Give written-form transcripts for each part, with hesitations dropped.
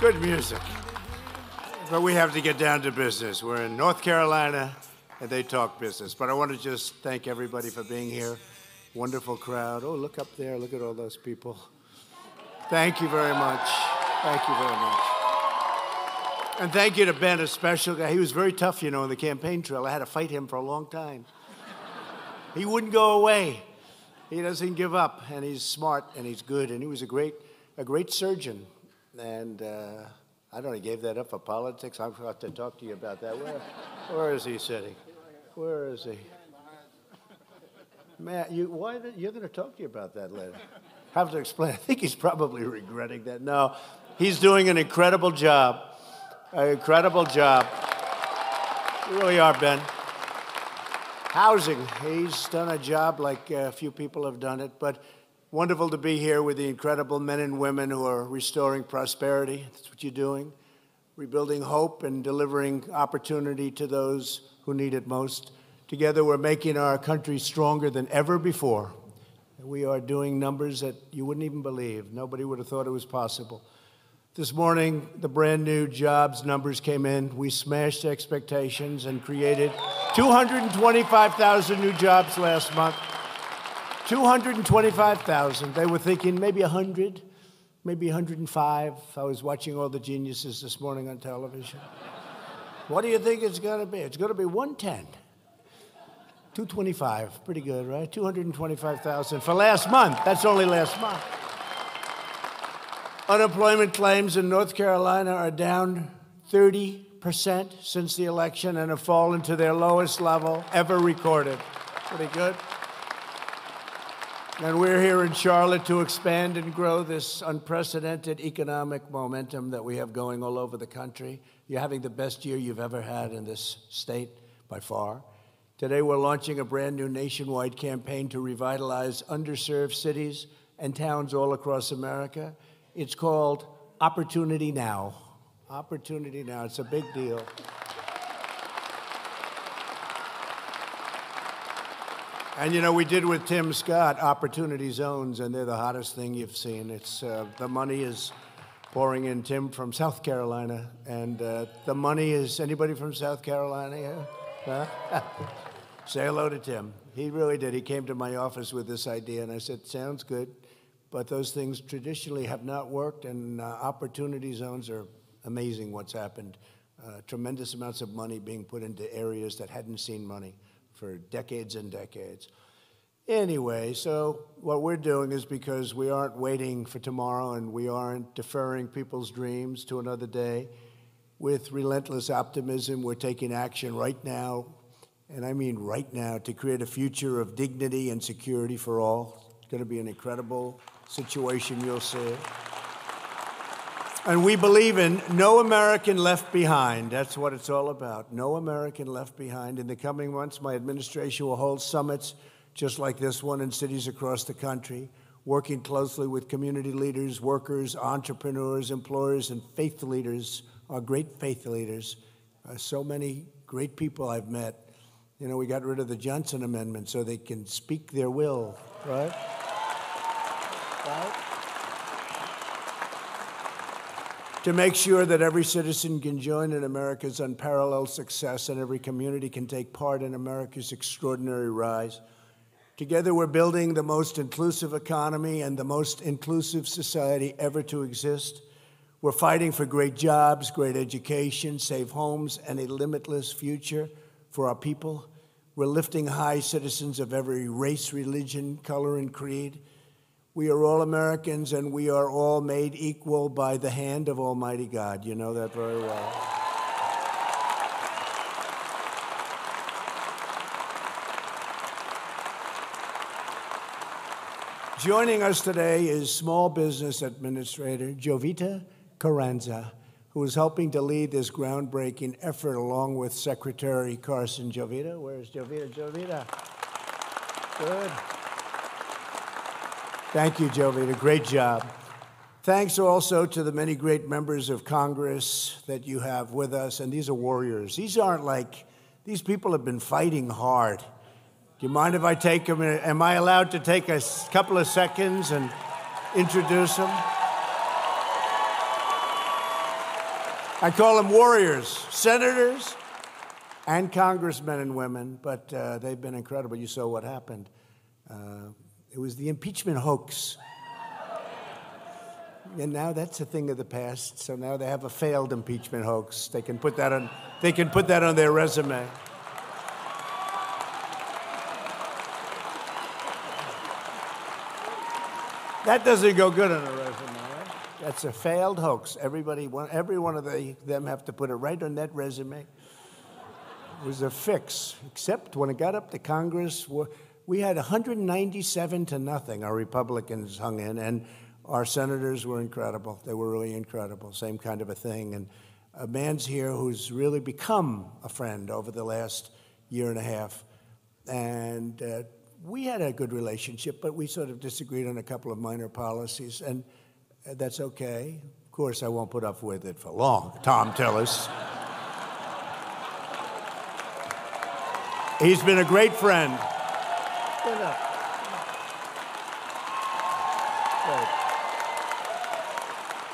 Good music. But we have to get down to business. We're in North Carolina, and they talk business. But I want to just thank everybody for being here. Wonderful crowd. Oh, look up there. Look at all those people. Thank you very much. Thank you very much. And thank you to Ben, a special guy. He was very tough, you know, in the campaign trail. I had to fight him for a long time. He wouldn't go away. He doesn't give up, and he's smart, and he's good, and he was a great surgeon. And I don't know, he gave that up for politics. I'll have to talk to you about that. Where is he sitting? Where is he? Matt, you're going to talk to you about that later. I have to explain. I think he's probably regretting that. No, he's doing an incredible job. An incredible job. You really are, Ben. Housing. He's done a job like a few people have done it, but wonderful to be here with the incredible men and women who are restoring prosperity. That's what you're doing. Rebuilding hope and delivering opportunity to those who need it most. Together, we're making our country stronger than ever before. We are doing numbers that you wouldn't even believe. Nobody would have thought it was possible. This morning, the brand new jobs numbers came in. We smashed expectations and created 225,000 new jobs last month. 225,000. They were thinking maybe 100, maybe 105. I was watching all the geniuses this morning on television. What do you think it's going to be? It's going to be 110. 225. Pretty good, right? 225,000 for last month. That's only last month. Unemployment claims in North Carolina are down 30% since the election and have fallen to their lowest level ever recorded. Pretty good. And we're here in Charlotte to expand and grow this unprecedented economic momentum that we have going all over the country. You're having the best year you've ever had in this state by far. Today, we're launching a brand new nationwide campaign to revitalize underserved cities and towns all across America. It's called Opportunity Now. Opportunity Now. It's a big deal. And, you know, we did with Tim Scott Opportunity Zones, and they're the hottest thing you've seen. It's the money is pouring in. Tim from South Carolina, and the money is, anybody from South Carolina here? Huh? Say hello to Tim. He really did. He came to my office with this idea, and I said, sounds good, but those things traditionally have not worked, and Opportunity Zones are amazing what's happened. Tremendous amounts of money being put into areas that hadn't seen money for decades and decades. Anyway, so what we're doing is, because we aren't waiting for tomorrow and we aren't deferring people's dreams to another day, with relentless optimism, we're taking action right now, and I mean right now, to create a future of dignity and security for all. It's going to be an incredible situation, you'll see. And we believe in no American left behind. That's what it's all about. No American left behind. In the coming months, my administration will hold summits just like this one in cities across the country, working closely with community leaders, workers, entrepreneurs, employers, and faith leaders, our great faith leaders. So many great people I've met. You know, we got rid of the Johnson Amendment so they can speak their will, right? Right? To make sure that every citizen can join in America's unparalleled success and every community can take part in America's extraordinary rise. Together, we're building the most inclusive economy and the most inclusive society ever to exist. We're fighting for great jobs, great education, safe homes, and a limitless future for our people. We're lifting high citizens of every race, religion, color, and creed. We are all Americans, and we are all made equal by the hand of Almighty God. You know that very well. Joining us today is Small Business Administrator Jovita Carranza, who is helping to lead this groundbreaking effort along with Secretary Carson. Jovita, where's Jovita? Jovita. Good. Thank you, Jovita. Great job. Thanks also to the many great members of Congress that you have with us. And these are warriors. These aren't like, these people have been fighting hard. Do you mind if I take them? Am I allowed to take a couple of seconds and introduce them? I call them warriors, senators and congressmen and women, but they've been incredible. You saw what happened. It was the impeachment hoax. And now that's a thing of the past. So now they have a failed impeachment hoax. They can put that on. They can put that on their resume. That doesn't go good on a resume, right? That's a failed hoax. Every one of them have to put it right on that resume. It was a fix, except when it got up to Congress, we had 197 to nothing. Our Republicans hung in, and our senators were incredible. They were really incredible, same kind of a thing. And a man's here who's really become a friend over the last year and a half. And we had a good relationship, but we sort of disagreed on a couple of minor policies, and that's okay. Of course, I won't put up with it for long, Tom Tillis. He's been a great friend.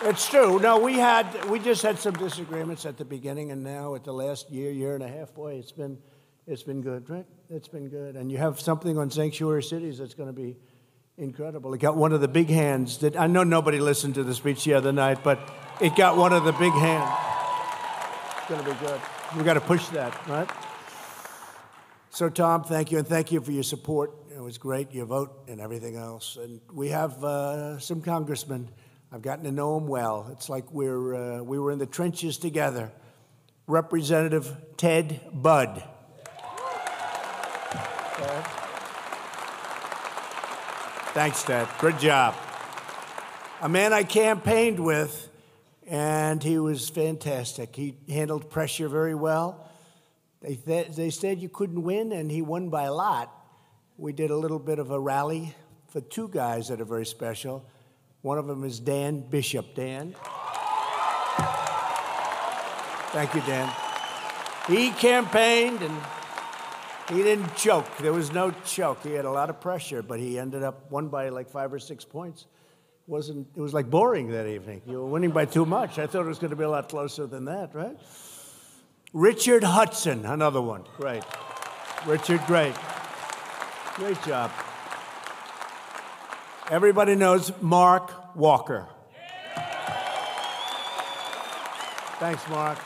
It's true. No, we just had some disagreements at the beginning, and now at the last year and a half, boy, it's been good, right? It's been good. And you have something on sanctuary cities that's going to be incredible. It got one of the big hands that I know nobody listened to the speech the other night, but it got one of the big hands. It's going to be good. We got to push that, right? So, Tom, thank you, and thank you for your support. It was great, your vote and everything else. And we have some congressmen. I've gotten to know them well. It's like we were in the trenches together. Representative Ted Budd. Thanks, Ted. Good job. A man I campaigned with, and he was fantastic. He handled pressure very well. They said you couldn't win, and he won by a lot. We did a little bit of a rally for two guys that are very special. One of them is Dan Bishop. Dan? Thank you, Dan. He campaigned, and he didn't choke. There was no choke. He had a lot of pressure, but he ended up won by like 5 or 6 points. It was like boring that evening. You were winning by too much. I thought it was going to be a lot closer than that, right? Richard Hudson, another one. Great. Richard, great. Great job. Everybody knows Mark Walker. Thanks, Mark.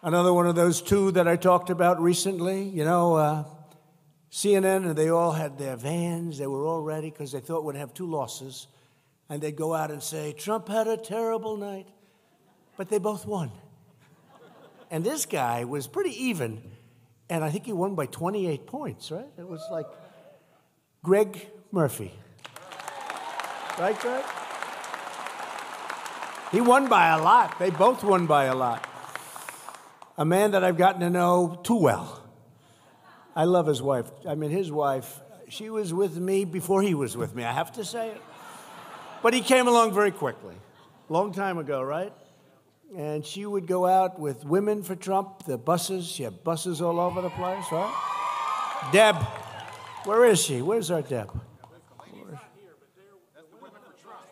Another one of those two that I talked about recently. You know, CNN, and they all had their vans. They were all ready because they thought we'd have 2 losses. And they'd go out and say, Trump had a terrible night. But they both won. And this guy was pretty even. And I think he won by 28 points, right? It was like Greg Murphy. Right, Greg? He won by a lot. They both won by a lot. A man that I've gotten to know too well. I love his wife. I mean, his wife, she was with me before he was with me. I have to say it. But he came along very quickly. Long time ago, right? And she would go out with women for Trump, the buses. She had buses all over the place, right? Deb. Where is she? Where's our Deb?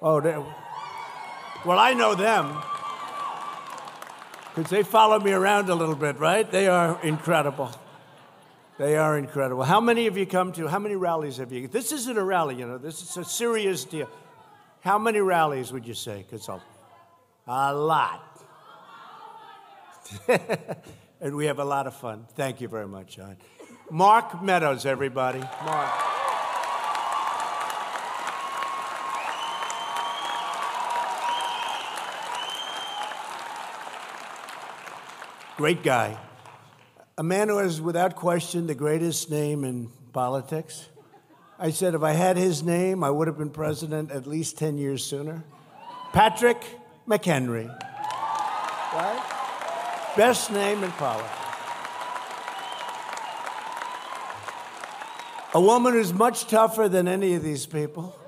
Oh, well, I know them because they follow me around a little bit, right? They are incredible. They are incredible. How many of you how many rallies have you? This isn't a rally, you know. This is a serious deal. How many rallies would you say? A lot. And we have a lot of fun. Thank you very much, John. Mark Meadows, everybody. Mark. Great guy. A man who is, without question, the greatest name in politics. I said if I had his name, I would have been president at least 10 years sooner. Patrick McHenry. Right? Best name in politics. A woman who's much tougher than any of these people.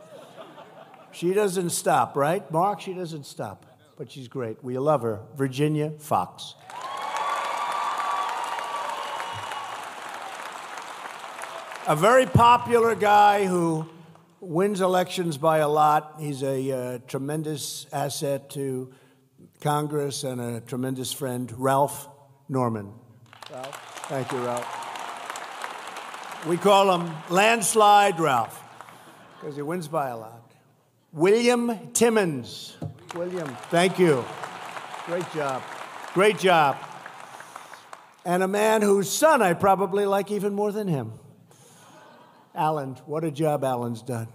She doesn't stop, right? Mark, she doesn't stop. But she's great. We love her. Virginia Fox. A very popular guy who wins elections by a lot. He's a tremendous asset to Congress and a tremendous friend, Ralph Norman. Ralph, thank you, Ralph. We call him Landslide Ralph because he wins by a lot. William Timmons. William, thank you. Great job. Great job. And a man whose son I probably like even more than him. Alan, what a job Alan's done.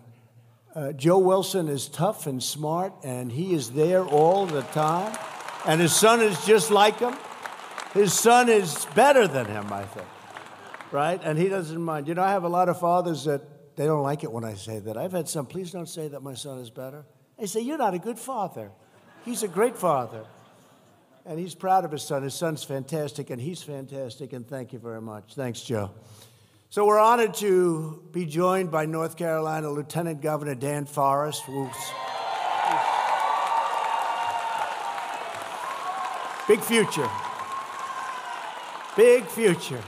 Joe Wilson is tough and smart, and he is there all the time. And his son is just like him. His son is better than him, I think. Right? And he doesn't mind. You know, I have a lot of fathers that they don't like it when I say that. I've had some, please don't say that my son is better. They say, you're not a good father. He's a great father. And he's proud of his son. His son's fantastic, and he's fantastic, and thank you very much. Thanks, Joe. So we're honored to be joined by North Carolina Lieutenant Governor Dan Forest, big future. Big future.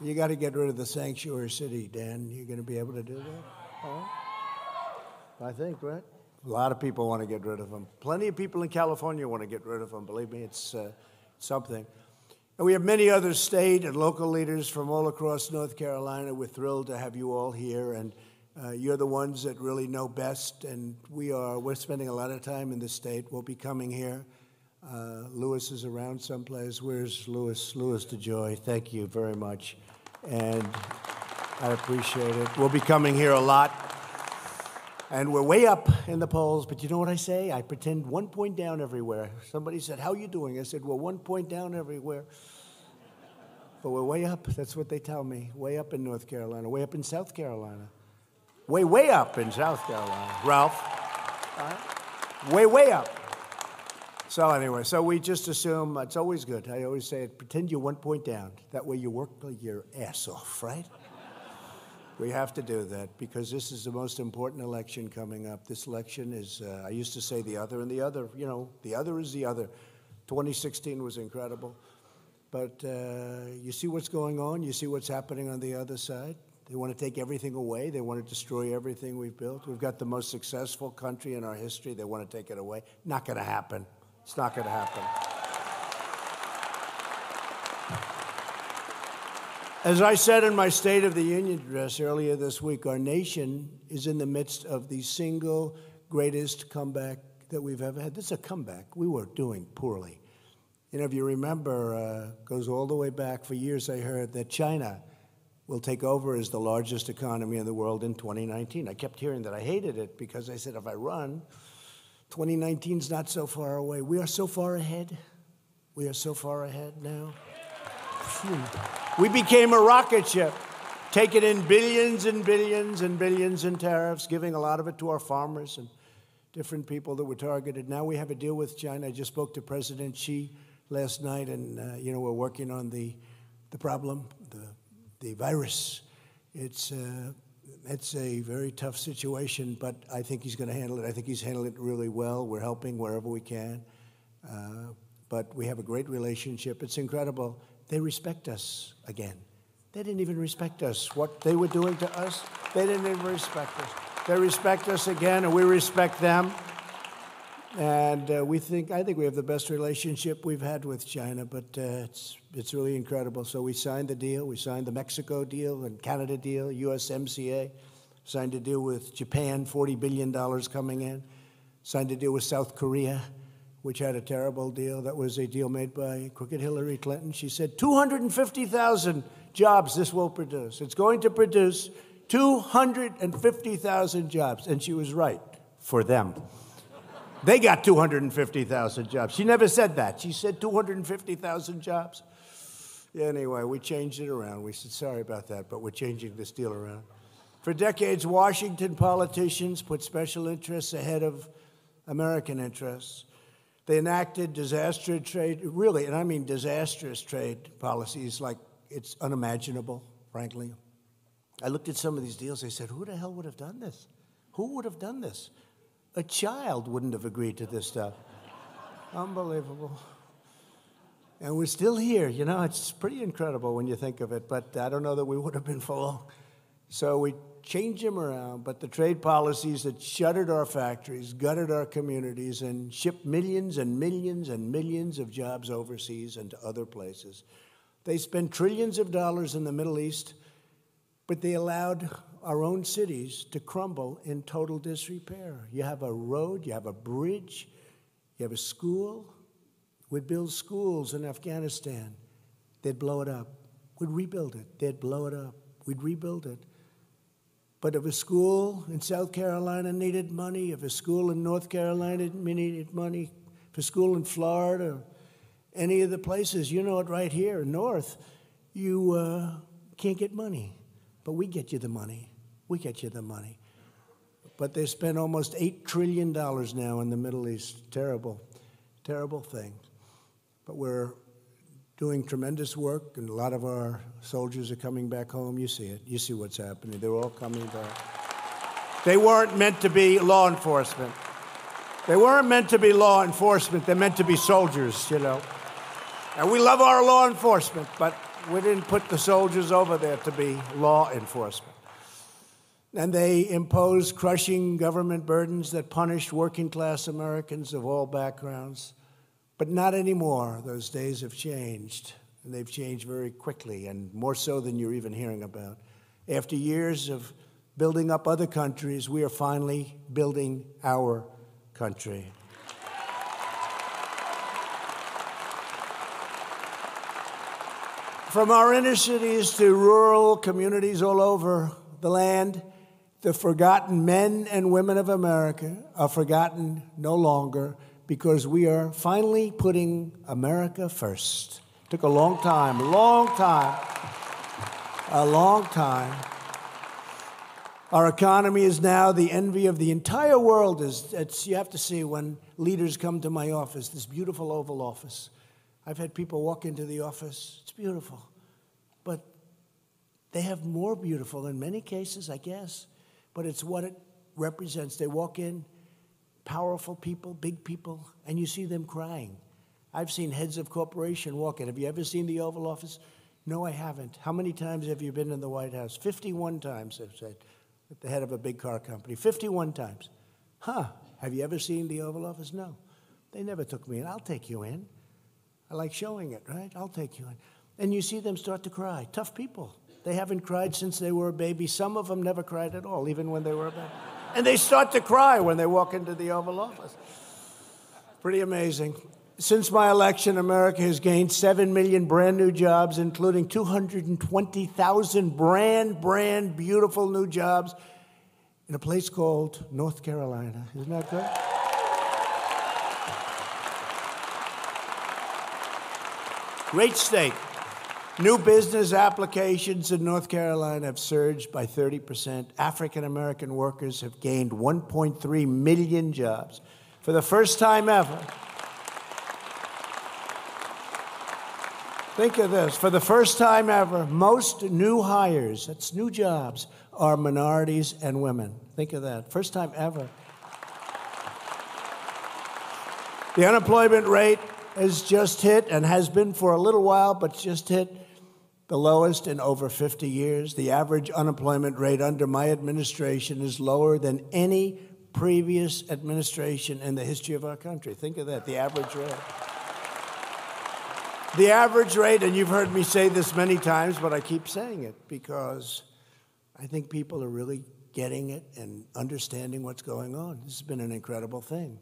You got to get rid of the sanctuary city, Dan. You're going to be able to do that? Huh? I think, right? A lot of people want to get rid of them. Plenty of people in California want to get rid of them. Believe me, it's something. And we have many other state and local leaders from all across North Carolina. We're thrilled to have you all here, and you're the ones that really know best. And we're spending a lot of time in the state. We'll be coming here. Lewis is around someplace. Where's Lewis? Lewis DeJoy. Thank you very much, and I appreciate it. We'll be coming here a lot. And we're way up in the polls, but you know what I say? I pretend 1 point down everywhere. Somebody said, how are you doing? I said, we're 1 point down everywhere. But we're way up. That's what they tell me. Way up in North Carolina. Way up in South Carolina. Way up in South Carolina. Ralph? Way up. So anyway, so we just assume it's always good. I always say it, pretend you're 1 point down. That way you work your ass off, right? We have to do that because this is the most important election coming up. This election is, I used to say the other, and the other, you know, the other is the other. 2016 was incredible. But you see what's going on? You see what's happening on the other side? They want to take everything away. They want to destroy everything we've built. We've got the most successful country in our history. They want to take it away. Not going to happen. It's not going to happen. As I said in my State of the Union address earlier this week, our nation is in the midst of the single greatest comeback that we've ever had. This is a comeback. We were doing poorly. You know, if you remember, goes all the way back. For years I heard that China will take over as the largest economy in the world in 2019. I kept hearing that. I hated it because I said, if I run, 2019's not so far away. We are so far ahead. We are so far ahead now. Phew. We became a rocket ship, taking in billions and billions and billions in tariffs, giving a lot of it to our farmers and different people that were targeted. Now we have a deal with China. I just spoke to President Xi last night, and you know, we're working on the problem, the virus. It's a very tough situation, but I think he's going to handle it. I think he's handled it really well. We're helping wherever we can, but we have a great relationship. It's incredible. They respect us again. They didn't even respect us. What they were doing to us, they didn't even respect us. They respect us again, and we respect them. And I think we have the best relationship we've had with China, but it's really incredible. So we signed the deal. We signed the Mexico deal and Canada deal, USMCA. Signed a deal with Japan, $40 billion coming in. Signed a deal with South Korea, which had a terrible deal. That was a deal made by crooked Hillary Clinton. She said 250,000 jobs this will produce. It's going to produce 250,000 jobs. And she was right, for them. They got 250,000 jobs. She never said that. She said 250,000 jobs. Yeah, anyway, we changed it around. We said, sorry about that, but we're changing this deal around. For decades, Washington politicians put special interests ahead of American interests. They enacted disastrous trade, really, and I mean disastrous trade policies like it's unimaginable, frankly. I looked at some of these deals. I said, who the hell would have done this? Who would have done this? A child wouldn't have agreed to this stuff. Unbelievable. And we're still here. You know, it's pretty incredible when you think of it, but I don't know that we would have been for long. So we change them around, but the trade policies that shuttered our factories, gutted our communities, and shipped millions and millions and millions of jobs overseas and to other places. They spent trillions of dollars in the Middle East, but they allowed our own cities to crumble in total disrepair. You have a road, you have a bridge, you have a school. We'd build schools in Afghanistan. They'd blow it up. We'd rebuild it. They'd blow it up. We'd rebuild it. But if a school in South Carolina needed money, if a school in North Carolina needed money, if a school in Florida, any of the places, you know it right here, north, you can't get money. But we get you the money. We get you the money. But they spend almost $8 trillion now in the Middle East. Terrible, terrible thing. But we're doing tremendous work, and a lot of our soldiers are coming back home. You see it. You see what's happening. They're all coming back. They weren't meant to be law enforcement. They weren't meant to be law enforcement. They're meant to be soldiers, you know. And we love our law enforcement, but we didn't put the soldiers over there to be law enforcement. And they imposed crushing government burdens that punished working-class Americans of all backgrounds. But not anymore. Those days have changed, and they've changed very quickly, and more so than you're even hearing about. After years of building up other countries, we are finally building our country. From our inner cities to rural communities all over the land, the forgotten men and women of America are forgotten no longer, because we are finally putting America first. Took a long time, a long time. Our economy is now the envy of the entire world. You have to see when leaders come to my office, this beautiful Oval Office. I've had people walk into the office. It's beautiful. But they have more beautiful in many cases, I guess. But it's what it represents. They walk in, powerful people, big people, and you see them crying. I've seen heads of corporation walk in. Have you ever seen the Oval Office? No, I haven't. How many times have you been in the White House? 51 times, I've said, at the head of a big car company. 51 times. Huh, have you ever seen the Oval Office? No. They never took me in. I'll take you in. I like showing it, right? I'll take you in. And you see them start to cry. Tough people. They haven't cried since they were a baby. Some of them never cried at all, even when they were a baby. And they start to cry when they walk into the Oval Office. Pretty amazing. Since my election, America has gained 7 million brand new jobs, including 220,000 brand beautiful new jobs in a place called North Carolina. Isn't that good? Great state. New business applications in North Carolina have surged by 30%. African-American workers have gained 1.3 million jobs. For the first time ever, think of this, for the first time ever, most new hires, that's new jobs, are minorities and women. Think of that, first time ever. The unemployment rate has just hit, and has been for a little while, but just hit the lowest in over 50 years. The average unemployment rate under my administration is lower than any previous administration in the history of our country. Think of that, the average rate. The average rate, and you've heard me say this many times, but I keep saying it because I think people are really getting it and understanding what's going on. This has been an incredible thing.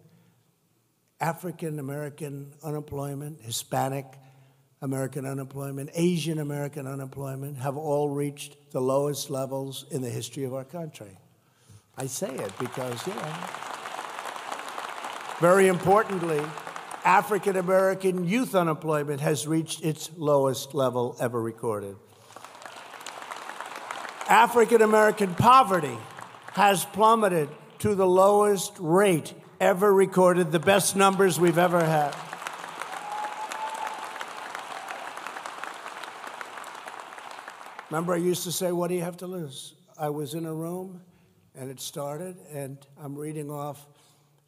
African American unemployment, Hispanic American unemployment, Asian American unemployment have all reached the lowest levels in the history of our country. I say it because, you know, very importantly, African American youth unemployment has reached its lowest level ever recorded. African American poverty has plummeted to the lowest rate ever recorded, the best numbers we've ever had. Remember, I used to say, what do you have to lose? I was in a room, and it started, and I'm reading off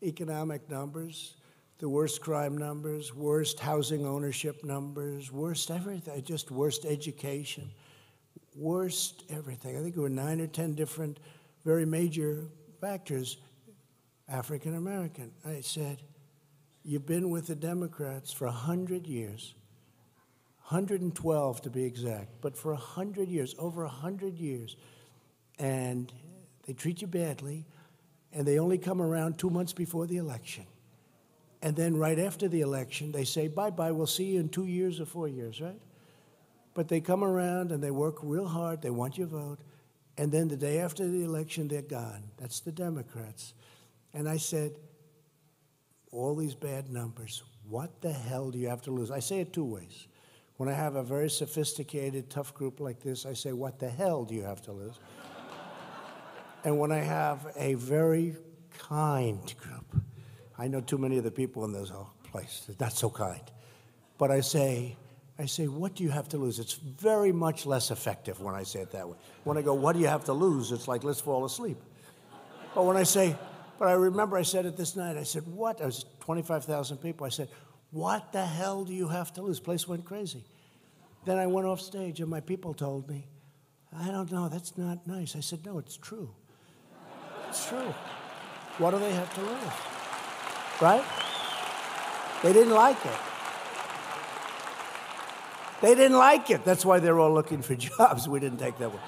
economic numbers, the worst crime numbers, worst housing ownership numbers, worst everything, just worst education, worst everything. I think there were 9 or 10 different very major factors. African American. I said, you've been with the Democrats for 100 years, 112 to be exact, but for 100 years, over 100 years, and they treat you badly, and they only come around 2 months before the election. And then right after the election, they say, bye-bye, we'll see you in 2 years or 4 years, right? But they come around and they work real hard, they want your vote, and then the day after the election, they're gone. That's the Democrats. And I said, all these bad numbers, what the hell do you have to lose? I say it 2 ways. When I have a very sophisticated, tough group like this, I say, what the hell do you have to lose? And when I have a very kind group, I know too many of the people in this whole place, they're not so kind. But I say, what do you have to lose? It's very much less effective when I say it that way. When I go, what do you have to lose? It's like, let's fall asleep. But when I say, but I remember I said it this night, I said, what? It was 25,000 people. I said, what the hell do you have to lose? The place went crazy. Then I went off stage and my people told me, I don't know, that's not nice. I said, no, it's true. It's true. What do they have to lose? Right? They didn't like it. They didn't like it. That's why they're all looking for jobs. We didn't take that one.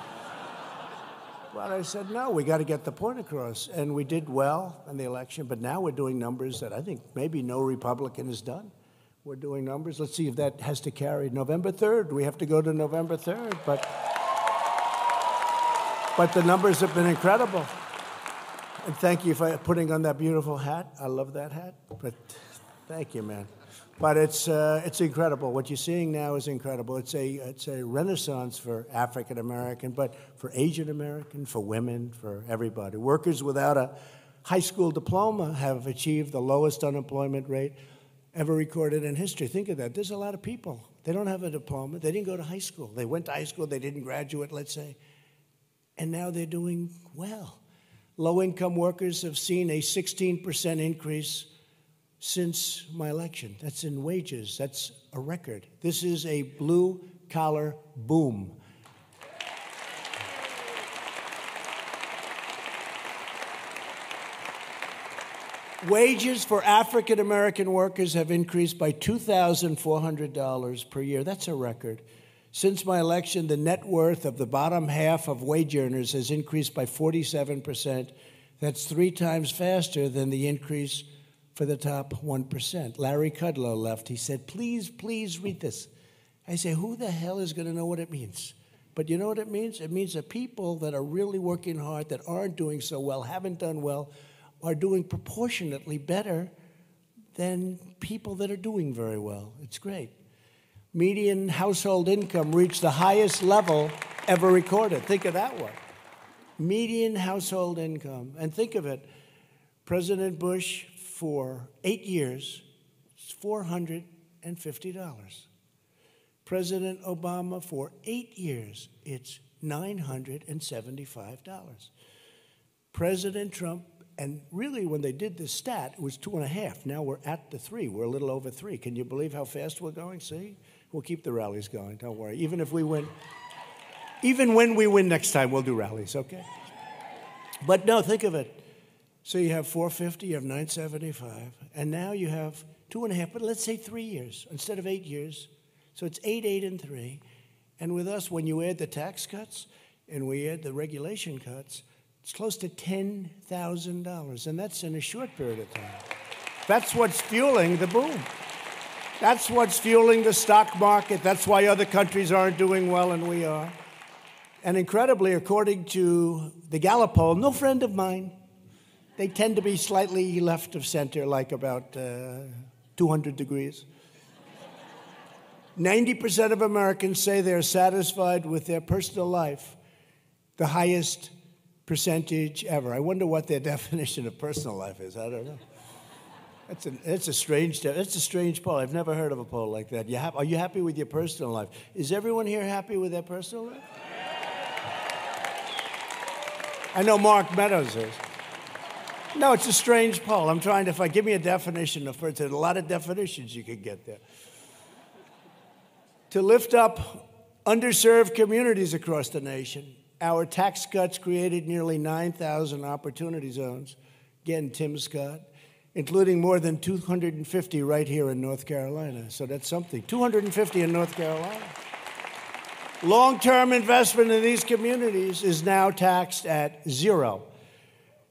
But I said, no, we got to get the point across. And we did well in the election, but now we're doing numbers that I think maybe no Republican has done. We're doing numbers. Let's see if that has to carry. November 3rd, we have to go to November 3rd. But the numbers have been incredible. And thank you for putting on that beautiful hat. I love that hat. But thank you, man. But it's incredible. What you're seeing now is incredible. It's a renaissance for African American, but for Asian American, for women, for everybody. Workers without a high school diploma have achieved the lowest unemployment rate ever recorded in history. Think of that. There's a lot of people. They don't have a diploma. They didn't go to high school. They went to high school. They didn't graduate, let's say. And now they're doing well. Low-income workers have seen a 16% increase since my election. That's in wages. That's a record. This is a blue-collar boom. Wages for African-American workers have increased by $2,400 per year. That's a record. Since my election, the net worth of the bottom half of wage earners has increased by 47%. That's 3 times faster than the increase for the top 1%. Larry Kudlow left. He said, please, please read this. I say, who the hell is going to know what it means? But you know what it means? It means that people that are really working hard, that aren't doing so well, haven't done well, are doing proportionately better than people that are doing very well. It's great. Median household income reached the highest level ever recorded. Think of that one. Median household income. And think of it, President Bush, for 8 years, it's $450. President Obama, for 8 years, it's $975. President Trump, and really when they did this stat, it was 2.5. Now we're at the 3. We're a little over 3. Can you believe how fast we're going? See? We'll keep the rallies going, don't worry. Even if we win, even when we win next time, we'll do rallies, okay? But no, think of it. So you have 450, you have 975, and now you have 2.5, but let's say 3 years instead of 8 years. So it's 8, 8, and 3. And with us, when you add the tax cuts and we add the regulation cuts, it's close to $10,000, and that's in a short period of time. That's what's fueling the boom. That's what's fueling the stock market. That's why other countries aren't doing well and we are. And incredibly, according to the Gallup poll, no friend of mine, they tend to be slightly left of center, like about 200 degrees. 90% of Americans say they're satisfied with their personal life, the highest percentage ever. I wonder what their definition of personal life is. I don't know. It's a strange poll. I've never heard of a poll like that. Are you happy with your personal life? Is everyone here happy with their personal life? I know Mark Meadows is. No, it's a strange poll. I'm trying to give me a definition of it. There's a lot of definitions you could get there. To lift up Underserved communities across the nation. Our tax cuts created nearly 9,000 opportunity zones. Again, Tim Scott, including more than 250 right here in North Carolina. So that's something. 250 in North Carolina. Long-term investment in these communities is now taxed at 0.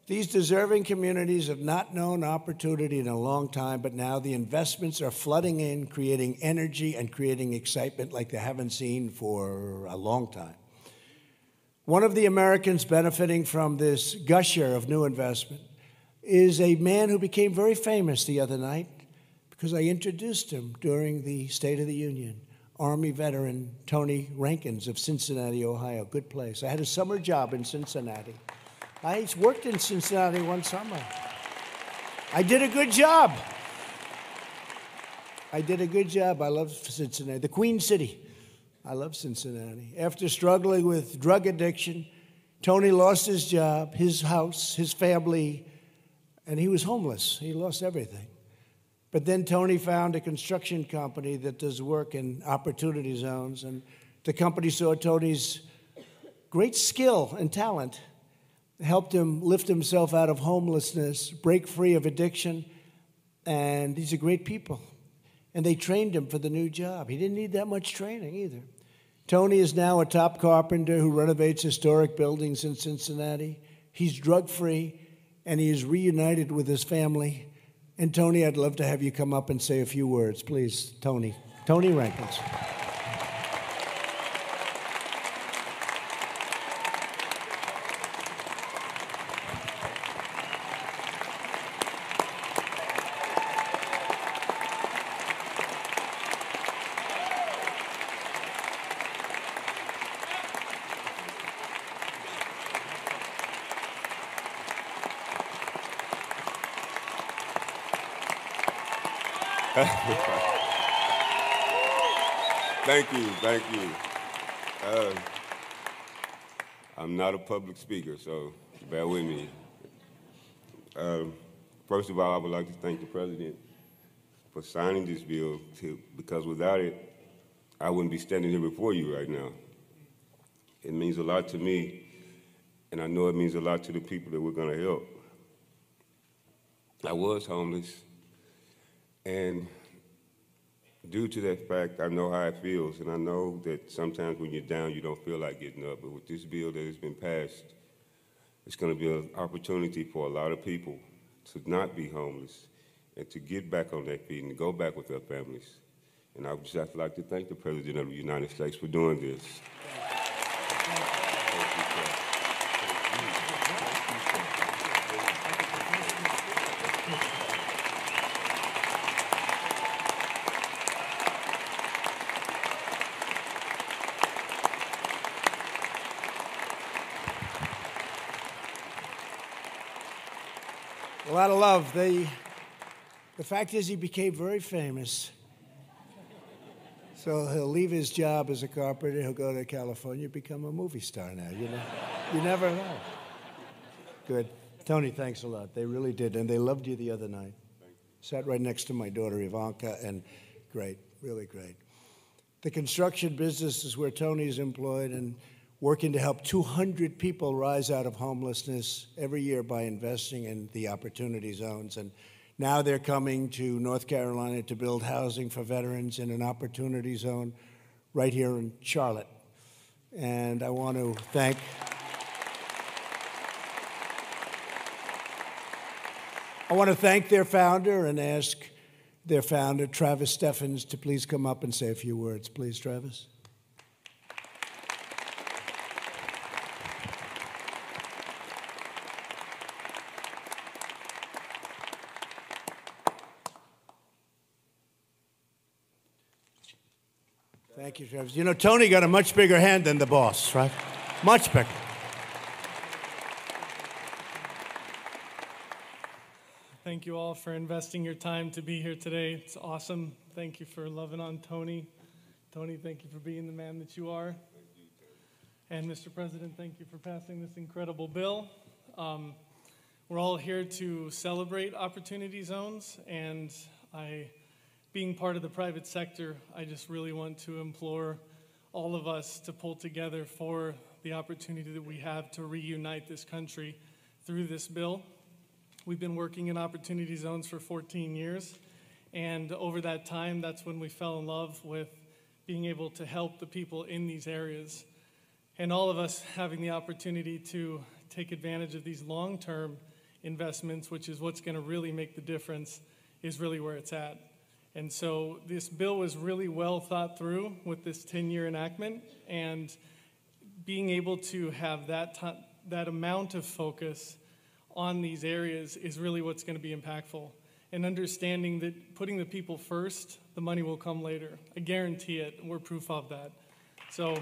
These deserving communities have not known opportunity in a long time, but now the investments are flooding in, creating energy and creating excitement like they haven't seen for a long time. One of the Americans benefiting from this gusher of new investment is a man who became very famous the other night because I introduced him during the State of the Union. Army veteran Tony Rankins of Cincinnati, Ohio. Good place. I had a summer job in Cincinnati. I worked in Cincinnati one summer. I did a good job. I love Cincinnati, the Queen City. I love Cincinnati. After struggling with drug addiction, Tony lost his job, his house, his family, and he was homeless. He lost everything. But then Tony found a construction company that does work in opportunity zones, and the company saw Tony's great skill and talent, helped him lift himself out of homelessness, break free of addiction, and these are great people. And they trained him for the new job. He didn't need that much training either. Tony is now a top carpenter who renovates historic buildings in Cincinnati. He's drug-free, and he is reunited with his family. And Tony, I'd love to have you come up and say a few words, please. Tony Rankins. Thank you. I'm not a public speaker, so bear with me. First of all, I would like to thank the President for signing this bill, because without it, I wouldn't be standing here before you right now. It means a lot to me, and I know it means a lot to the people that we're going to help. I was homeless, and due to that fact, I know how it feels, and I know that sometimes when you're down, you don't feel like getting up. But with this bill that has been passed, it's going to be an opportunity for a lot of people to not be homeless and to get back on their feet and to go back with their families. And I would just like to thank the President of the United States for doing this. A lot of love. The fact is he became very famous. So he'll leave his job as a carpenter, he'll go to California, become a movie star now, you know? You never know. Good. Tony, thanks a lot. They really did, and they loved you the other night. Sat right next to my daughter, Ivanka, and great, really great. The construction business is where Tony's employed and working to help 200 people rise out of homelessness every year by investing in the opportunity zones. And now they're coming to North Carolina to build housing for veterans in an opportunity zone right here in Charlotte. And I want to thank their founder and ask their founder, Travis Steffens, to please come up and say a few words. Please, Travis. Thank you, Travis. You know, Tony got a much bigger hand than the boss, right? Much bigger. Thank you all for investing your time to be here today. It's awesome. Thank you for loving on Tony. Tony, thank you for being the man that you are. And Mr. President, thank you for passing this incredible bill. We're all here to celebrate opportunity zones, and being part of the private sector, I just really want to implore all of us to pull together for the opportunity that we have to reunite this country through this bill. We've been working in opportunity zones for 14 years, and over that time, that's when we fell in love with being able to help the people in these areas. And all of us having the opportunity to take advantage of these long-term investments, which is what's going to really make the difference, is really where it's at. And so this bill was really well thought through with this 10-year enactment, and being able to have that amount of focus on these areas is really what's going to be impactful. And understanding that putting the people first, the money will come later. I guarantee it. We're proof of that. So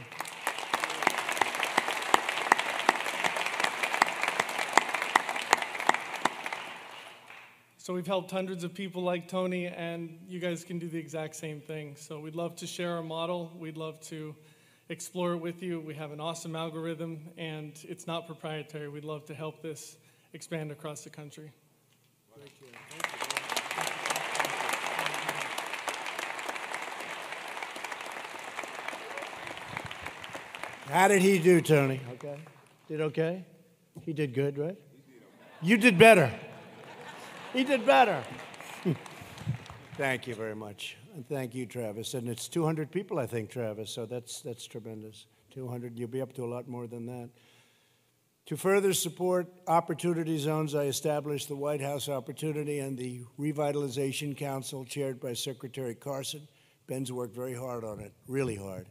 we've helped hundreds of people like Tony, and you guys can do the exact same thing. So we'd love to share our model. We'd love to explore it with you. We have an awesome algorithm, and it's not proprietary. We'd love to help this expand across the country. Thank you. How did he do, Tony? Okay. Did okay? He did good, right? You did better. He did better. Thank you very much. And thank you, Travis. And it's 200 people, I think, Travis, so that's tremendous. 200, you'll be up to a lot more than that. To further support opportunity zones, I established the White House Opportunity and the Revitalization Council, chaired by Secretary Carson. Ben's worked very hard on it, really hard.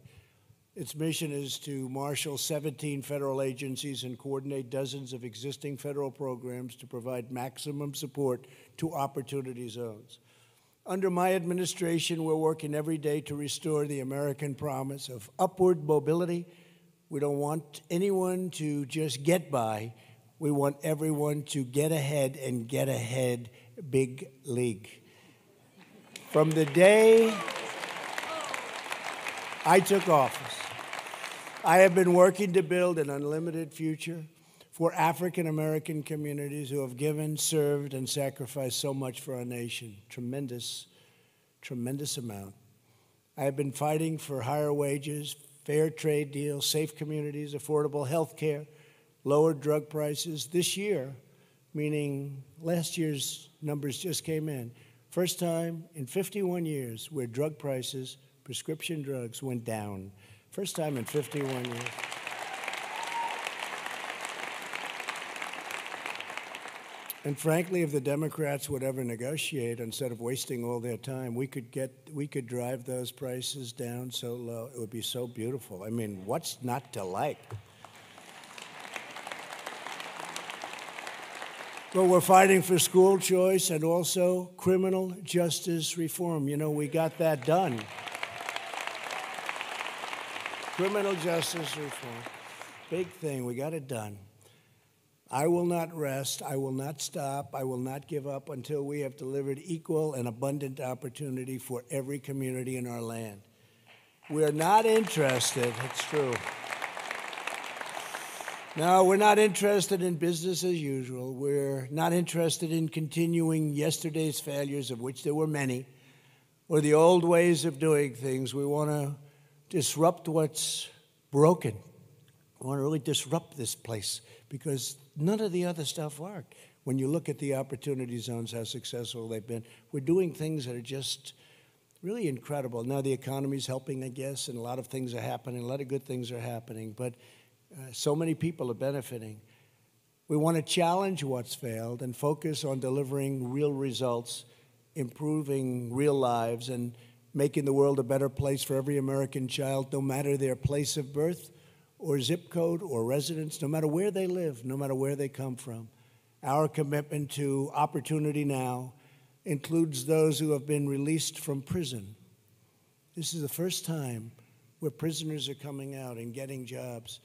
Its mission is to marshal 17 federal agencies and coordinate dozens of existing federal programs to provide maximum support to opportunity zones. Under my administration, we're working every day to restore the American promise of upward mobility. We don't want anyone to just get by. We want everyone to get ahead, and get ahead big league. From the day I took office, I have been working to build an unlimited future for African American communities who have given, served, and sacrificed so much for our nation. Tremendous, tremendous amount. I have been fighting for higher wages, fair trade deals, safe communities, affordable health care, lower drug prices. This year, meaning last year's numbers just came in, first time in 51 years where drug prices, prescription drugs, went down. First time in 51 years. And frankly, if the Democrats would ever negotiate, instead of wasting all their time, we could drive those prices down so low. It would be so beautiful. I mean, what's not to like? But we're fighting for school choice and also criminal justice reform. You know, we got that done. Criminal justice reform. Big thing. We got it done. I will not rest. I will not stop. I will not give up until we have delivered equal and abundant opportunity for every community in our land. We are not interested. It's true. No, we're not interested in business as usual. We're not interested in continuing yesterday's failures, of which there were many, or the old ways of doing things. We want to disrupt what's broken. We want to really disrupt this place because none of the other stuff worked. When you look at the opportunity zones, how successful they've been, we're doing things that are just really incredible. Now the economy's helping, I guess, and a lot of things are happening. A lot of good things are happening, but so many people are benefiting. We want to challenge what's failed and focus on delivering real results, improving real lives, and making the world a better place for every American child, no matter their place of birth or zip code or residence, no matter where they live, no matter where they come from. Our commitment to Opportunity Now includes those who have been released from prison. This is the first time where prisoners are coming out and getting jobs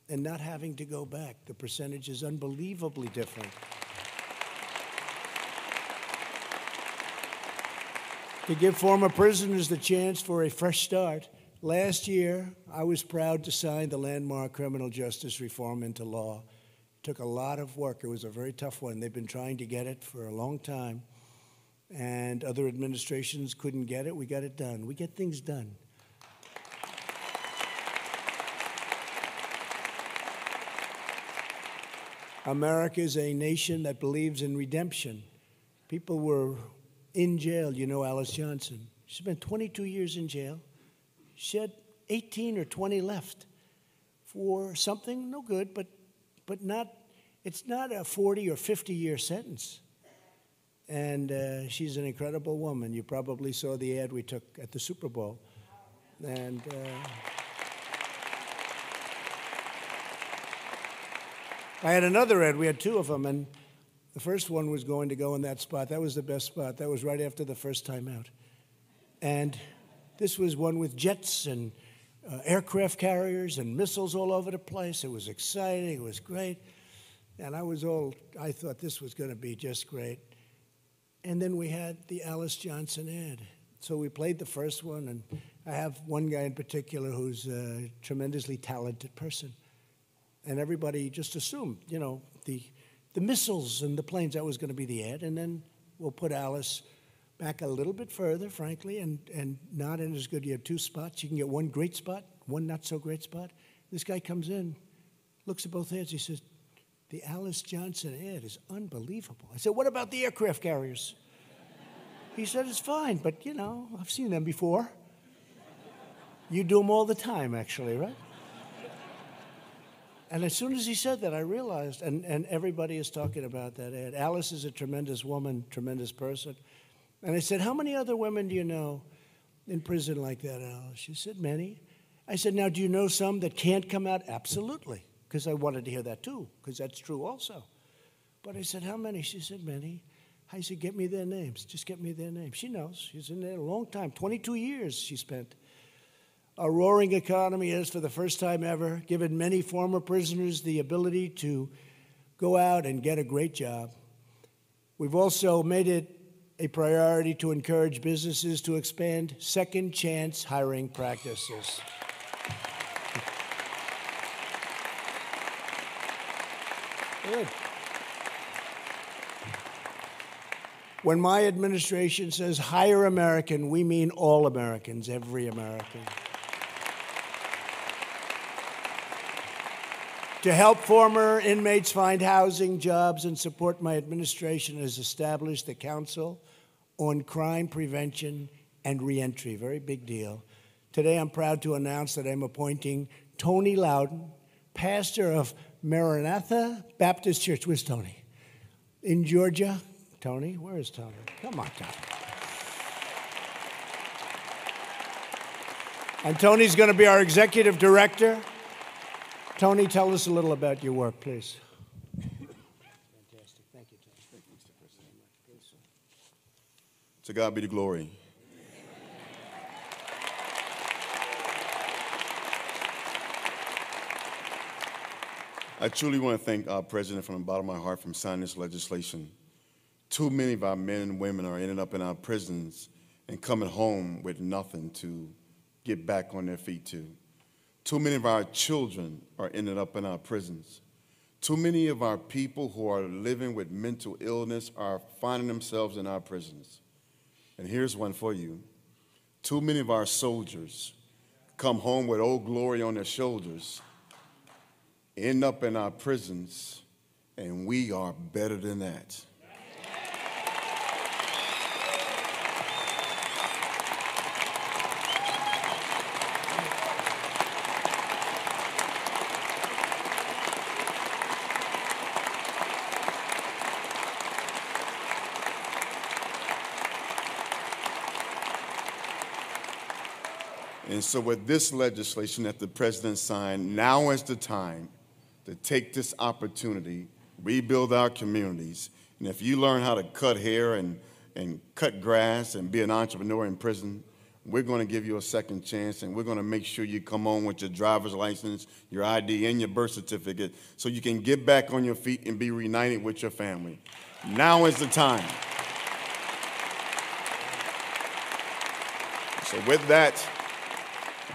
and not having to go back. The percentage is unbelievably different. To give former prisoners the chance for a fresh start, last year I was proud to sign the landmark criminal justice reform into law. It took a lot of work. It was a very tough one. They've been trying to get it for a long time, and other administrations couldn't get it. We got it done. We get things done. America is a nation that believes in redemption. People were in jail. You know Alice Johnson. She spent 22 years in jail. She had 18 or 20 left for something no good, but not. It's not a 40 or 50-year sentence. And she's an incredible woman. You probably saw the ad we took at the Super Bowl. And I had another ad. We had two of them, and the first one was going to go in that spot. That was the best spot. That was right after the first time out. And this was one with jets and aircraft carriers and missiles all over the place. It was exciting. It was great. And I thought this was going to be just great. And then we had the Alice Johnson ad. So we played the first one, and I have one guy in particular who's a tremendously talented person. And everybody just assumed, you know, the missiles and the planes, that was going to be the ad. And then we'll put Alice back a little bit further, frankly, and not in as good. You have two spots. You can get one great spot, one not so great spot. This guy comes in, looks at both ads. He says, the Alice Johnson ad is unbelievable. I said, what about the aircraft carriers? He said, it's fine, but, you know, I've seen them before. You do them all the time, actually, right? And as soon as he said that, I realized, and everybody is talking about that ad. Alice is a tremendous woman, tremendous person. And I said, how many other women do you know in prison like that, Alice? She said, many. I said, now, do you know some that can't come out? Absolutely, because I wanted to hear that too, because that's true also. But I said, how many? She said, many. I said, get me their names. Just get me their names. She knows. She's in there a long time. 22 years she spent. A roaring economy has, for the first time ever, given many former prisoners the ability to go out and get a great job. We've also made it a priority to encourage businesses to expand second chance hiring practices. Good. When my administration says hire American, we mean all Americans, every American. To help former inmates find housing, jobs, and support, my administration has established the Council on Crime Prevention and Reentry. Very big deal. Today, I'm proud to announce that I'm appointing Tony Loudon, pastor of Maranatha Baptist Church. Where's Tony? In Georgia. Tony? Where is Tony? Come on, Tony. And Tony's going to be our executive director. Tony, tell us a little about your work, please. Fantastic. Thank you, Tony. Thank you, Mr. President. To God be the glory. I truly want to thank our president from the bottom of my heart for signing this legislation. Too many of our men and women are ending up in our prisons and coming home with nothing to get back on their feet to. Too many of our children are ending up in our prisons. Too many of our people who are living with mental illness are finding themselves in our prisons. And here's one for you. Too many of our soldiers come home with Old Glory on their shoulders, end up in our prisons, and we are better than that. And so with this legislation that the president signed, now is the time to take this opportunity, rebuild our communities. And if you learn how to cut hair and cut grass and be an entrepreneur in prison, we're going to give you a second chance, and we're going to make sure you come home with your driver's license, your ID, and your birth certificate so you can get back on your feet and be reunited with your family. Now is the time. So with that,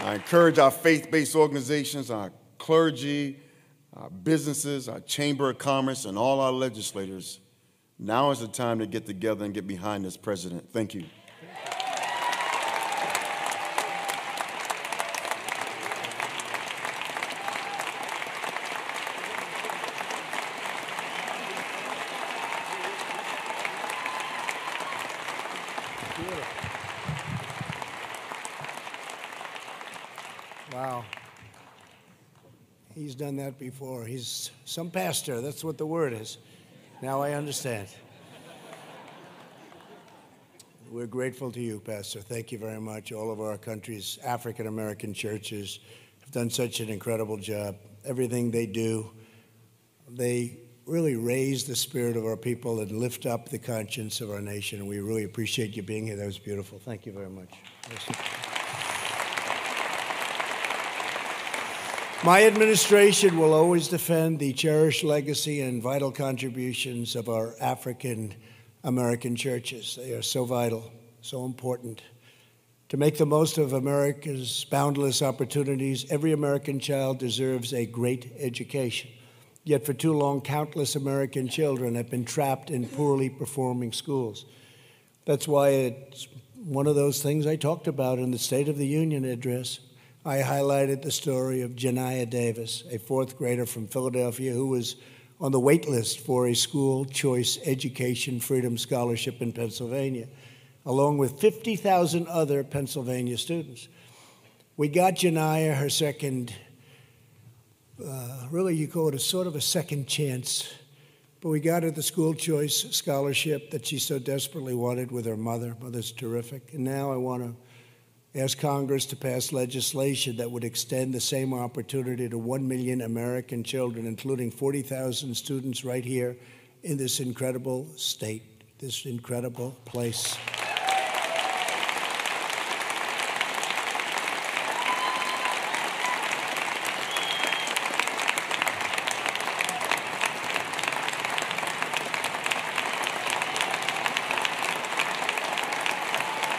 I encourage our faith-based organizations, our clergy, our businesses, our Chamber of Commerce, and all our legislators. Now is the time to get together and get behind this president. Thank you. Wow. He's done that before. He's some pastor. That's what the word is. Now I understand. We're grateful to you, Pastor. Thank you very much. All of our country's African-American churches have done such an incredible job. Everything they do, they really raise the spirit of our people and lift up the conscience of our nation. And we really appreciate you being here. That was beautiful. Thank you very much. My administration will always defend the cherished legacy and vital contributions of our African American churches. They are so vital, so important. To make the most of America's boundless opportunities, every American child deserves a great education. Yet for too long, countless American children have been trapped in poorly performing schools. That's why it's one of those things I talked about in the State of the Union address. I highlighted the story of Janiah Davis, a fourth grader from Philadelphia who was on the wait list for a school choice education freedom scholarship in Pennsylvania, along with 50,000 other Pennsylvania students. We got Janiah her second, really you call it a sort of a second chance, but we got her the school choice scholarship that she so desperately wanted with her mother. Mother's terrific. And now I want to ask Congress to pass legislation that would extend the same opportunity to 1 million American children, including 40,000 students right here in this incredible state, this incredible place.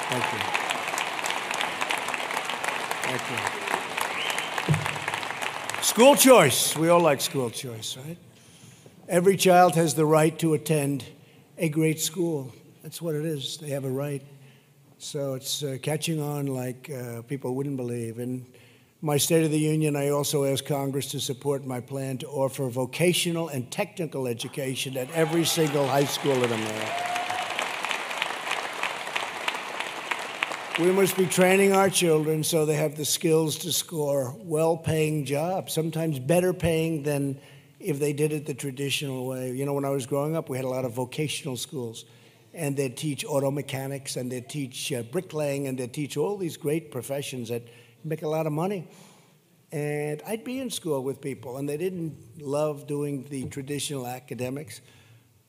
Thank you. Thank you. School choice. We all like school choice, right? Every child has the right to attend a great school. That's what it is. They have a right. So it's catching on like people wouldn't believe. In my State of the Union, I also asked Congress to support my plan to offer vocational and technical education at every single high school in America. We must be training our children so they have the skills to score well-paying jobs, sometimes better paying than if they did it the traditional way. You know, when I was growing up, we had a lot of vocational schools, and they'd teach auto mechanics, and they'd teach bricklaying, and they'd teach all these great professions that make a lot of money. And I'd be in school with people, and they didn't love doing the traditional academics,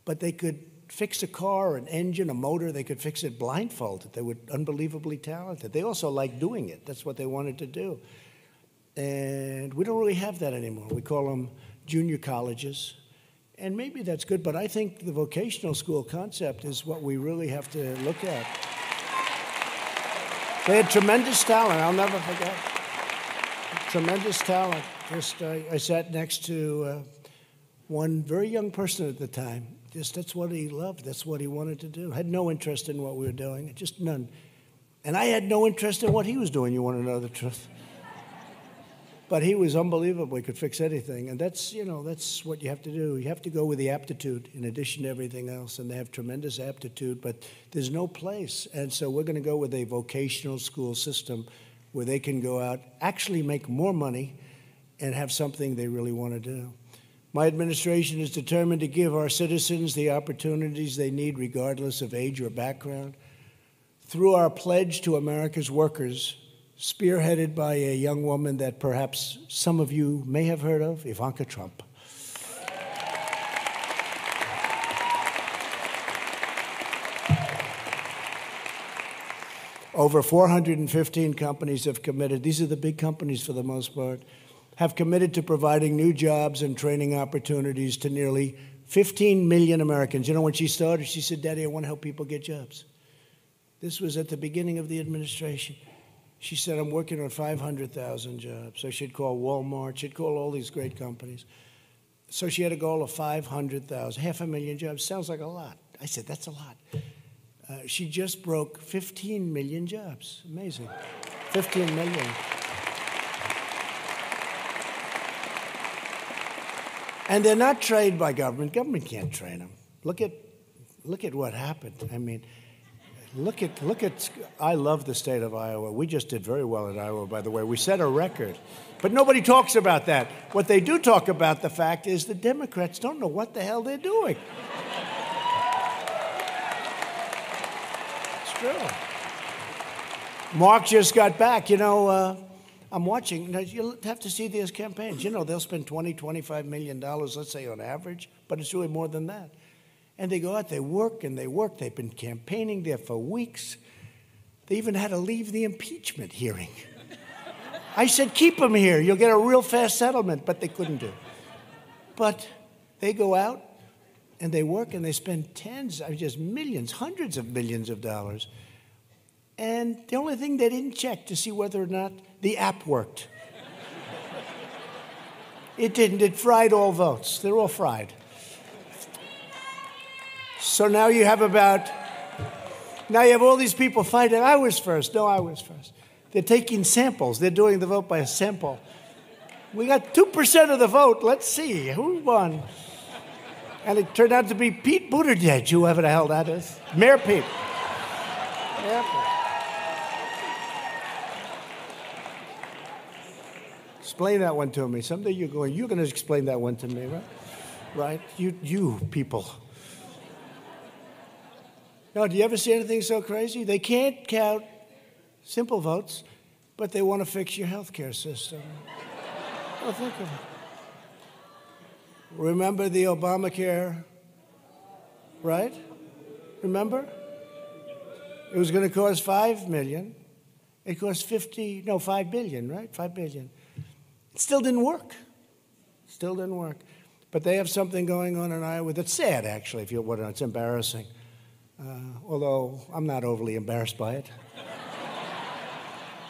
but they could fix a car, an engine, a motor. They could fix it blindfolded. They were unbelievably talented. They also liked doing it. That's what they wanted to do. And we don't really have that anymore. We call them junior colleges. And maybe that's good, but I think the vocational school concept is what we really have to look at. They had tremendous talent. I'll never forget. Tremendous talent. I sat next to one very young person at the time. That's what he loved. That's what he wanted to do. Had no interest in what we were doing, just none. And I had no interest in what he was doing, you want to know the truth. But he was unbelievable. He could fix anything. And that's what you have to do. You have to go with the aptitude in addition to everything else. And they have tremendous aptitude, but there's no place. And so we're going to go with a vocational school system where they can go out, actually make more money, and have something they really want to do. My administration is determined to give our citizens the opportunities they need regardless of age or background. Through our pledge to America's workers, spearheaded by a young woman that perhaps some of you may have heard of, Ivanka Trump. Over 415 companies have committed. These are the big companies for the most part. Have committed to providing new jobs and training opportunities to nearly 15 million Americans. You know, when she started, she said, "Daddy, I want to help people get jobs." This was at the beginning of the administration. She said, "I'm working on 500,000 jobs." So she'd call Walmart, she'd call all these great companies. So she had a goal of 500,000, 500,000 jobs. Sounds like a lot. I said, "That's a lot." She just broke 15 million jobs. Amazing. 15 million. And they're not trained by government. Government can't train them. Look at what happened. I mean, Look at, I love the state of Iowa. We just did very well in Iowa, by the way. We set a record. But nobody talks about that. What they do talk about, the fact is the Democrats don't know what the hell they're doing. It's true. Mark just got back. I'm watching. Now, you'll have to see these campaigns. They'll spend $20, $25 million, let's say, on average, but it's really more than that. And they go out, they work, and they work. They've been campaigning there for weeks. They even had to leave the impeachment hearing. I said, keep them here. You'll get a real fast settlement, but they couldn't do it. But they go out, and they work, and they spend just millions, hundreds of millions of dollars. And the only thing they didn't check to see whether or not the app worked. It didn't. It fried all votes. They're all fried. So now you have all these people fighting. I was first. No, I was first. They're taking samples. They're doing the vote by a sample. We got 2% of the vote. Let's see who won. And it turned out to be Pete Buttigieg, whoever the hell that is. Mayor Pete. Mayor Pete. Explain that one to me. Someday you're going to explain that one to me, right? Right? You people. No, do you ever see anything so crazy? They can't count simple votes, but they want to fix your health care system. Oh, think of it. Remember the Obamacare, right? Remember? It was going to cost $5 million. It cost $5 billion, right? $5 billion. It still didn't work. Still didn't work. But they have something going on in Iowa that's sad, actually, if you want to. It's embarrassing. Although I'm not overly embarrassed by it.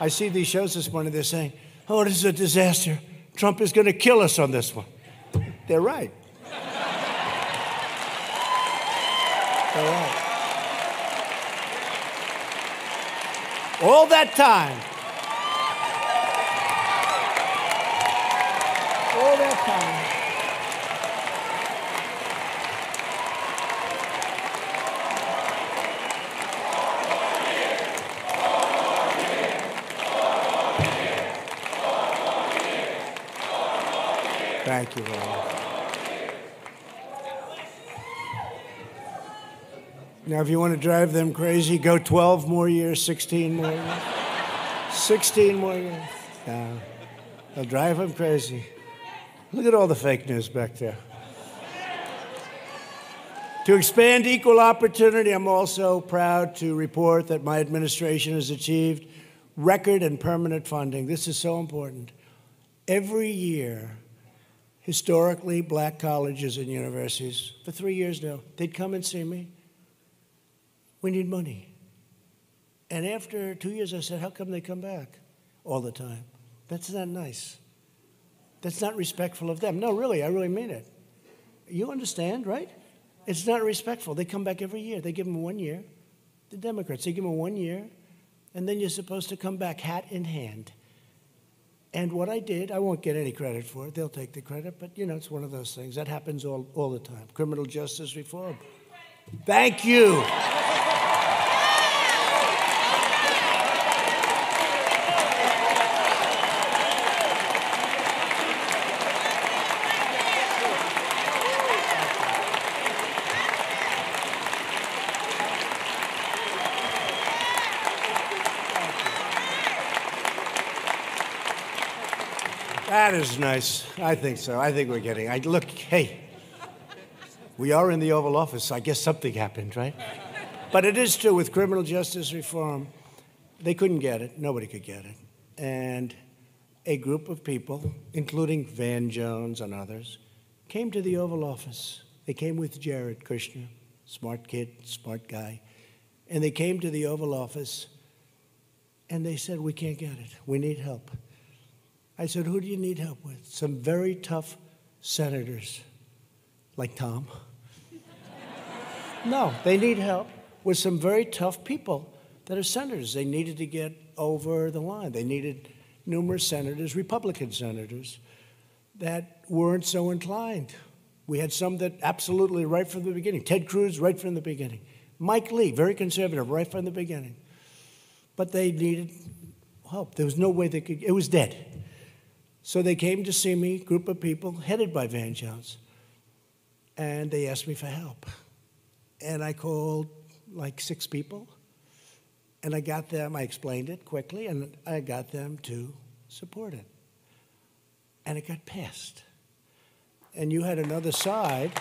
I see these shows this morning, they're saying, oh, this is a disaster. Trump is going to kill us on this one. They're right. They're right. All that time. All that time. Thank you, Ron. Now, if you want to drive them crazy, go 12 more years, 16 more years. 16 more years. No, they'll drive them crazy. Look at all the fake news back there. To expand equal opportunity, I'm also proud to report that my administration has achieved record and permanent funding. This is so important. Every year, historically black colleges and universities, for 3 years now, they'd come and see me. We need money. And after 2 years, I said, how come they come back all the time? That's not nice. That's not respectful of them. No, really, I really mean it. You understand, right? It's not respectful. They come back every year. They give them 1 year. The Democrats, they give them 1 year, and then you're supposed to come back hat in hand. And what I did, I won't get any credit for it. They'll take the credit, but, it's one of those things. That happens all the time. Criminal justice reform. Thank you. That is nice. I think so. I think we're getting. Look, hey, we are in the Oval Office. I guess something happened, right? But it is true with criminal justice reform, they couldn't get it. Nobody could get it. And a group of people, including Van Jones and others, came to the Oval Office. They came with Jared Kushner, smart kid, smart guy. And they came to the Oval Office, and they said, we can't get it. We need help. I said, who do you need help with? Some very tough senators, like Tom. No, they need help with some very tough people that are senators. They needed to get over the line. They needed numerous senators, Republican senators, that weren't so inclined. We had some that absolutely right from the beginning. Ted Cruz, right from the beginning. Mike Lee, very conservative right from the beginning. But they needed help. There was no way they could, it was dead. So they came to see me, group of people, headed by Van Jones, and they asked me for help. And I called like 6 people, and I got them, I explained it quickly, and I got them to support it. And it got passed. And you had another side.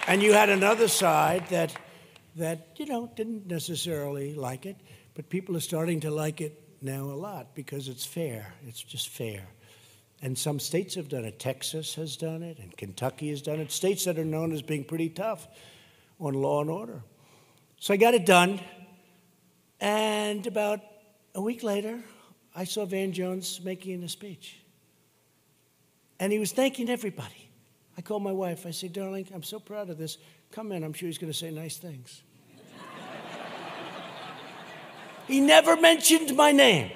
And you had another side that didn't necessarily like it, but people are starting to like it now a lot because it's fair. It's just fair. And some states have done it. Texas has done it, and Kentucky has done it. States that are known as being pretty tough on law and order. So I got it done, and about a week later, I saw Van Jones making a speech. And he was thanking everybody. I called my wife. I said, darling, I'm so proud of this. Come in. I'm sure he's going to say nice things. He never mentioned my name.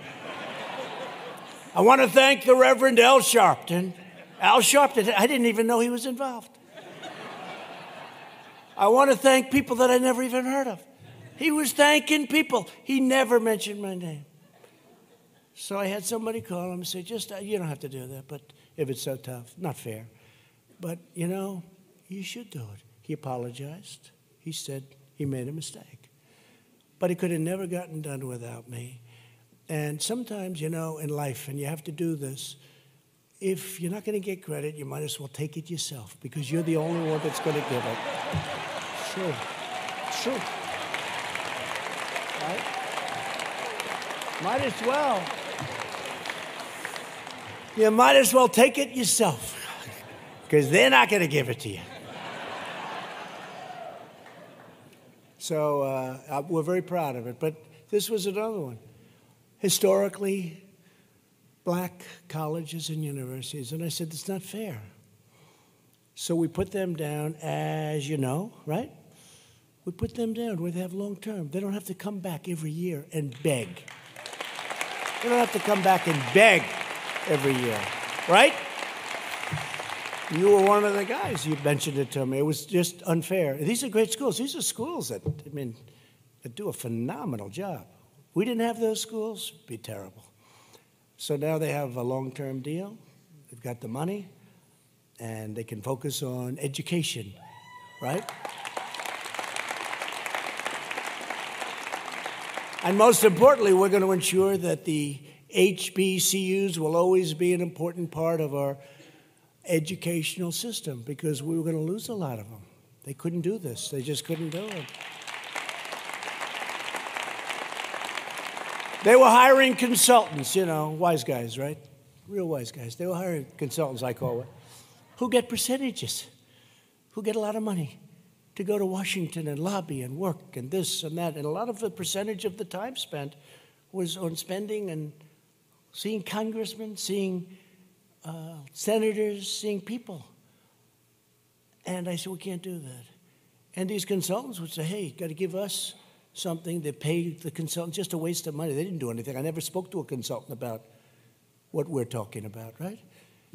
I want to thank the Reverend Al Sharpton. Al Sharpton, I didn't even know he was involved. I want to thank people that I never even heard of. He was thanking people. He never mentioned my name. So I had somebody call him and say, you don't have to do that, but if it's so tough, not fair. But, you should do it. He apologized. He said he made a mistake. But it could have never gotten done without me. And sometimes, in life, and you have to do this, if you're not going to get credit, you might as well take it yourself because you're the only one that's going to give it. True. True. Right? Might as well. You might as well take it yourself because they're not going to give it to you. So we're very proud of it. But this was another one. Historically, black colleges and universities. And I said, it's not fair. So we put them down, as you know, right? We put them down where they have long term. They don't have to come back every year and beg. They don't have to come back and beg every year, right? You were one of the guys. You mentioned it to me. It was just unfair. These are great schools. These are schools that do a phenomenal job. We didn't have those schools, it'd be terrible. So now they have a long-term deal. They've got the money, and they can focus on education, right? And most importantly, we're going to ensure that the HBCUs will always be an important part of our educational system because we were going to lose a lot of them. They couldn't do this. They just couldn't do it. They were hiring consultants, wise guys, right? Real wise guys. They were hiring consultants, I call it, who get percentages, who get a lot of money to go to Washington and lobby and work and this and that. And a lot of the percentage of the time spent was on spending and seeing congressmen, seeing senators, seeing people. And I said, we can't do that. And these consultants would say, hey, you got to give us something. They pay the consultant, just a waste of money. They didn't do anything. I never spoke to a consultant about what we're talking about, right?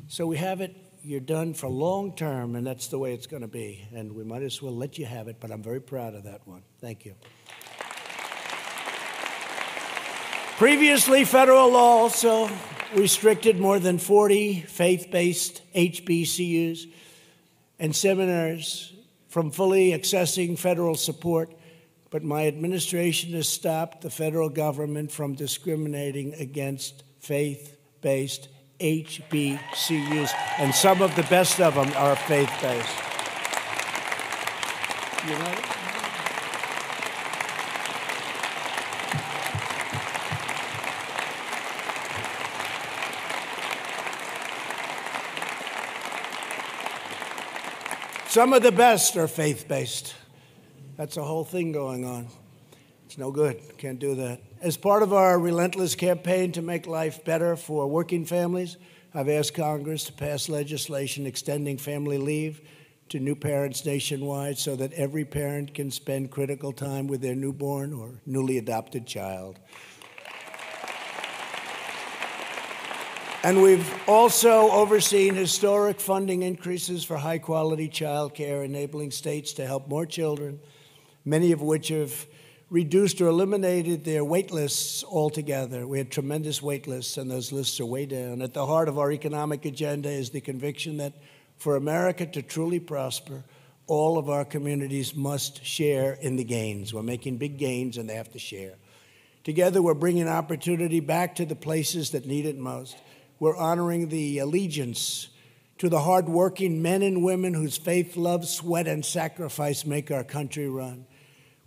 So we have it. You're done for long term, and that's the way it's going to be. And we might as well let you have it, but I'm very proud of that one. Thank you. Previously, federal law also restricted more than 40 faith-based HBCUs and seminars from fully accessing federal support, but my administration has stopped the federal government from discriminating against faith-based HBCUs, and some of the best of them are faith-based. Some of the best are faith-based. That's a whole thing going on. It's no good. Can't do that. As part of our relentless campaign to make life better for working families, I've asked Congress to pass legislation extending family leave to new parents nationwide so that every parent can spend critical time with their newborn or newly adopted child. And we've also overseen historic funding increases for high-quality child care, enabling states to help more children, many of which have reduced or eliminated their wait lists altogether. We had tremendous wait lists, and those lists are way down. At the heart of our economic agenda is the conviction that for America to truly prosper, all of our communities must share in the gains. We're making big gains, and they have to share. Together, we're bringing opportunity back to the places that need it most. We're honoring the allegiance to the hardworking men and women whose faith, love, sweat, and sacrifice make our country run.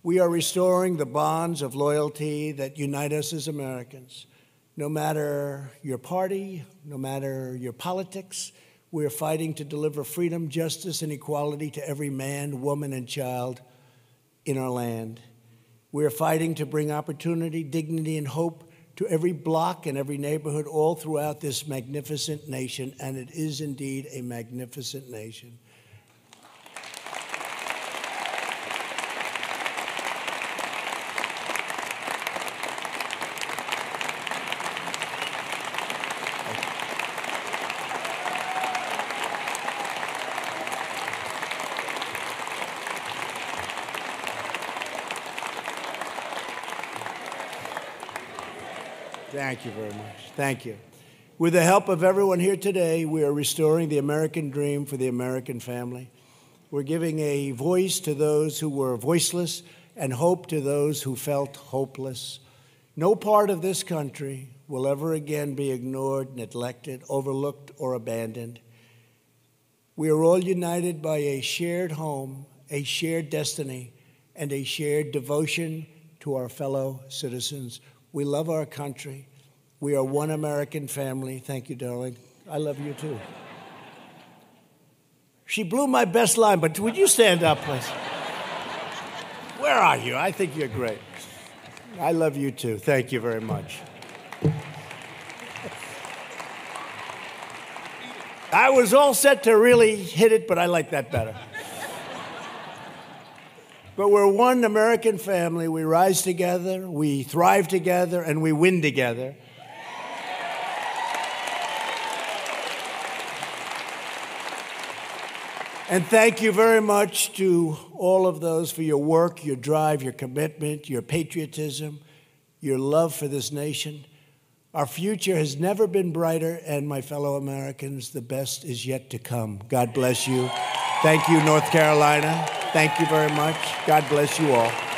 We are restoring the bonds of loyalty that unite us as Americans. No matter your party, no matter your politics, we are fighting to deliver freedom, justice, and equality to every man, woman, and child in our land. We are fighting to bring opportunity, dignity, and hope to every block and every neighborhood all throughout this magnificent nation, and it is indeed a magnificent nation. Thank you very much. Thank you. With the help of everyone here today, we are restoring the American dream for the American family. We're giving a voice to those who were voiceless and hope to those who felt hopeless. No part of this country will ever again be ignored, neglected, overlooked, or abandoned. We are all united by a shared home, a shared destiny, and a shared devotion to our fellow citizens. We love our country. We are one American family. Thank you, darling. I love you, too. She blew my best line, but would you stand up, please? Where are you? I think you're great. I love you, too. Thank you very much. I was all set to really hit it, but I like that better. But we're one American family. We rise together, we thrive together, and we win together. And thank you very much to all of those for your work, your drive, your commitment, your patriotism, your love for this nation. Our future has never been brighter, and my fellow Americans, the best is yet to come. God bless you. Thank you, North Carolina. Thank you very much. God bless you all.